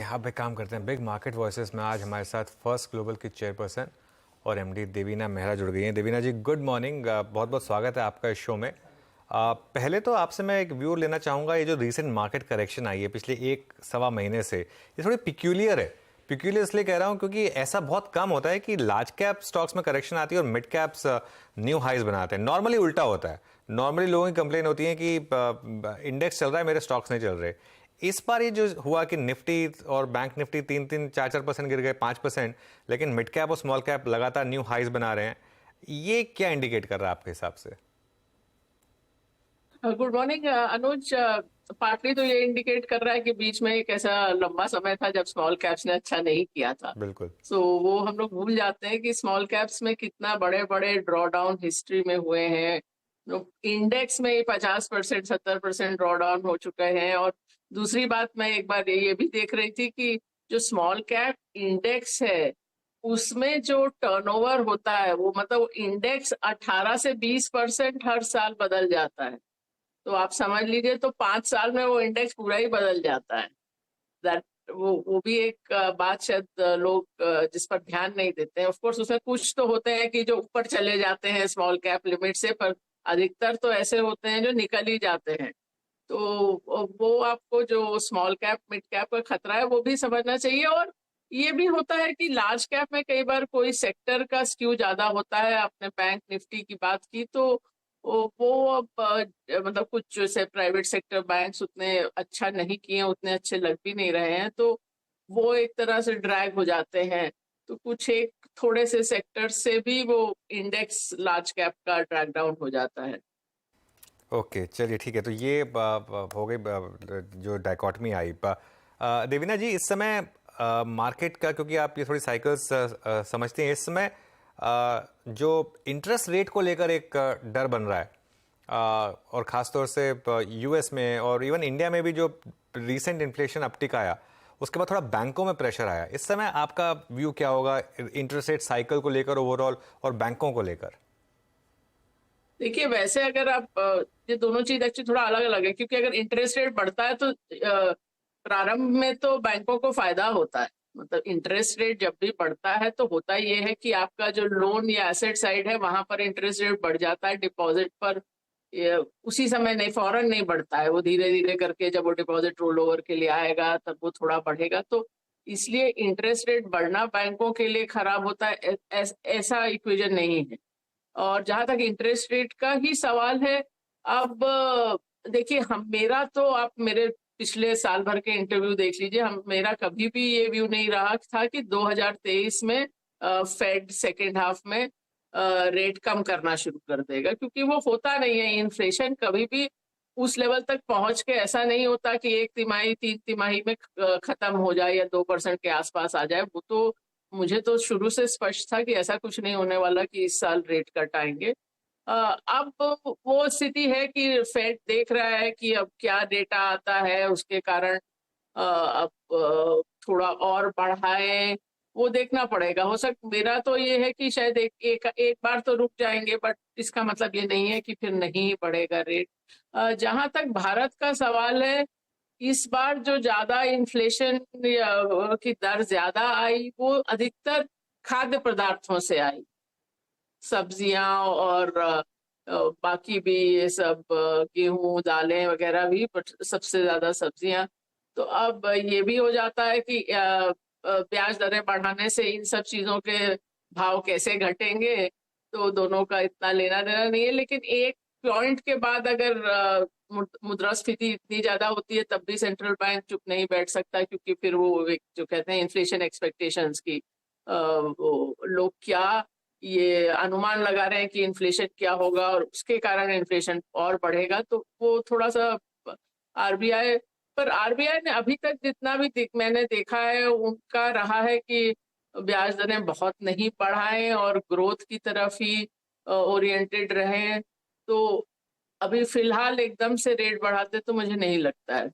अब एक काम करते हैं, बिग मार्केट वॉइसेस में आज हमारे साथ फर्स्ट ग्लोबल की चेयरपर्सन और एमडी देवीना मेहरा जुड़ गई हैं। देवीना जी, गुड मॉर्निंग, बहुत बहुत स्वागत है आपका इस शो में। पहले तो आपसे मैं एक व्यू लेना चाहूँगा, ये जो रिसेंट मार्केट करेक्शन आई है पिछले एक सवा महीने से, ये थोड़ी पिक्यूलियर है। पिक्यूलियर इसलिए कह रहा हूँ क्योंकि ऐसा बहुत कम होता है कि लार्ज कैप स्टॉक्स में करेक्शन आती है और मिड कैप्स न्यू हाइज बनाते हैं। नॉर्मली उल्टा होता है, नॉर्मली लोगों की कंप्लेन होती है कि इंडेक्स चल रहा है, मेरे स्टॉक्स नहीं चल रहे। इस बार ये जो हुआ कि निफ्टी और बैंक निफ्टी 3-4% गिर गए, 5%, लेकिन मिड कैप और स्मॉल कैप लगातार न्यू हाइज बना रहे हैं, ये क्या इंडिकेट कर रहा है आपके हिसाब से? गुड मॉर्निंग अनुज। पार्टली तो ये इंडिकेट कर रहा है कि बीच में एक ऐसा लंबा समय था जब स्मॉल कैप्स ने अच्छा नहीं किया था। बिल्कुल। सो वो हम लोग भूल जाते हैं कि स्मॉल कैप्स में कितना बड़े बड़े ड्रॉ डाउन हिस्ट्री में हुए हैं। इंडेक्स में 50%, 70% ड्रॉ डाउन हो चुके हैं। और दूसरी बात, मैं एक बार ये भी देख रही थी कि जो स्मॉल कैप इंडेक्स है उसमें जो टर्नओवर होता है वो मतलब इंडेक्स 18 से 20% हर साल बदल जाता है। तो आप समझ लीजिए, तो 5 साल में वो इंडेक्स पूरा ही बदल जाता है। दैट वो भी एक बात शायद लोग जिस पर ध्यान नहीं देते हैं। ऑफ कोर्स उसमें कुछ तो होते हैं कि जो ऊपर चले जाते हैं स्मॉल कैप लिमिट से, पर अधिकतर तो ऐसे होते हैं जो निकल ही जाते हैं। तो वो आपको जो स्मॉल कैप मिड कैप का खतरा है वो भी समझना चाहिए। और ये भी होता है कि लार्ज कैप में कई बार कोई सेक्टर का स्क्यू ज्यादा होता है। आपने बैंक निफ्टी की बात की, तो वो अब मतलब कुछ जैसे प्राइवेट सेक्टर बैंक्स उतने अच्छा नहीं किए, उतने अच्छे लग भी नहीं रहे हैं, तो वो एक तरह से ड्रैग हो जाते हैं। तो कुछ एक थोड़े से सेक्टर से भी वो इंडेक्स लार्ज कैप का ड्रैग डाउन हो जाता है। ओके, चलिए ठीक है। तो ये हो गई जो डायकॉटमी आई। देवीना जी, इस समय मार्केट का, क्योंकि आप ये थोड़ी साइकिल्स समझते हैं, इस समय जो इंटरेस्ट रेट को लेकर एक डर बन रहा है, और ख़ासतौर से यूएस में और इवन इंडिया में भी जो रीसेंट इन्फ्लेशन अपटिक आया, उसके बाद थोड़ा बैंकों में प्रेशर आया। इस समय आपका व्यू क्या होगा इंटरेस्ट रेट साइकिल को लेकर ओवरऑल और बैंकों को लेकर? देखिए, वैसे अगर आप ये दोनों चीज एक्चुअली थोड़ा अलग अलग है, क्योंकि अगर इंटरेस्ट रेट बढ़ता है तो प्रारंभ में तो बैंकों को फायदा होता है। मतलब इंटरेस्ट रेट जब भी बढ़ता है तो होता ये है कि आपका जो लोन या एसेट साइड है वहां पर इंटरेस्ट रेट बढ़ जाता है। डिपॉजिट पर उसी समय नहीं, फौरन नहीं बढ़ता है, वो धीरे धीरे करके जब वो डिपॉजिट रोल ओवर के लिए आएगा तब वो थोड़ा बढ़ेगा। तो इसलिए इंटरेस्ट रेट बढ़ना बैंकों के लिए खराब होता है, ऐसा इक्वेशन नहीं है। और जहां तक इंटरेस्ट रेट का ही सवाल है, अब देखिए, हम मेरा तो आप मेरे पिछले साल भर के इंटरव्यू देख लीजिए, हम मेरा कभी भी ये व्यू नहीं रहा था कि 2023 में फेड सेकेंड हाफ में रेट कम करना शुरू कर देगा, क्योंकि वो होता नहीं है। इन्फ्लेशन कभी भी उस लेवल तक पहुंच के ऐसा नहीं होता कि एक तिमाही 3 तिमाही में खत्म हो जाए या 2% के आसपास आ जाए। वो तो मुझे तो शुरू से स्पष्ट था कि ऐसा कुछ नहीं होने वाला कि इस साल रेट कट आएंगे। अब वो स्थिति है कि फेड देख रहा है कि अब क्या डेटा आता है, उसके कारण अब थोड़ा और बढ़ाए, वो देखना पड़ेगा। मेरा तो ये है कि शायद एक बार तो रुक जाएंगे, बट इसका मतलब ये नहीं है कि फिर नहीं बढ़ेगा रेट। जहां तक भारत का सवाल है, इस बार जो ज्यादा इन्फ्लेशन की दर ज्यादा आई वो अधिकतर खाद्य पदार्थों से आई। सब्जियां और बाकी भी ये सब गेहूं दालें वगैरह भी, बट सबसे ज्यादा सब्जियां। तो अब ये भी हो जाता है कि ब्याज दरें बढ़ाने से इन सब चीजों के भाव कैसे घटेंगे, तो दोनों का इतना लेना देना नहीं है। लेकिन एक पॉइंट के बाद अगर मुद्रास्फीति इतनी ज्यादा होती है तब भी सेंट्रल बैंक चुप नहीं बैठ सकता, क्योंकि फिर वो एक जो कहते हैं इन्फ्लेशन एक्सपेक्टेशंस की, वो लोग क्या ये अनुमान लगा रहे हैं कि इन्फ्लेशन क्या होगा और उसके कारण इन्फ्लेशन और बढ़ेगा। तो वो थोड़ा सा आरबीआई, पर आरबीआई ने अभी तक जितना भी मैंने देखा है उनका रहा है कि ब्याज दरें बहुत नहीं बढ़ाएं और ग्रोथ की तरफ ही ओरिएंटेड रहे। तो अभी फिलहाल एकदम से रेट बढ़ाते तो मुझे नहीं लगता है।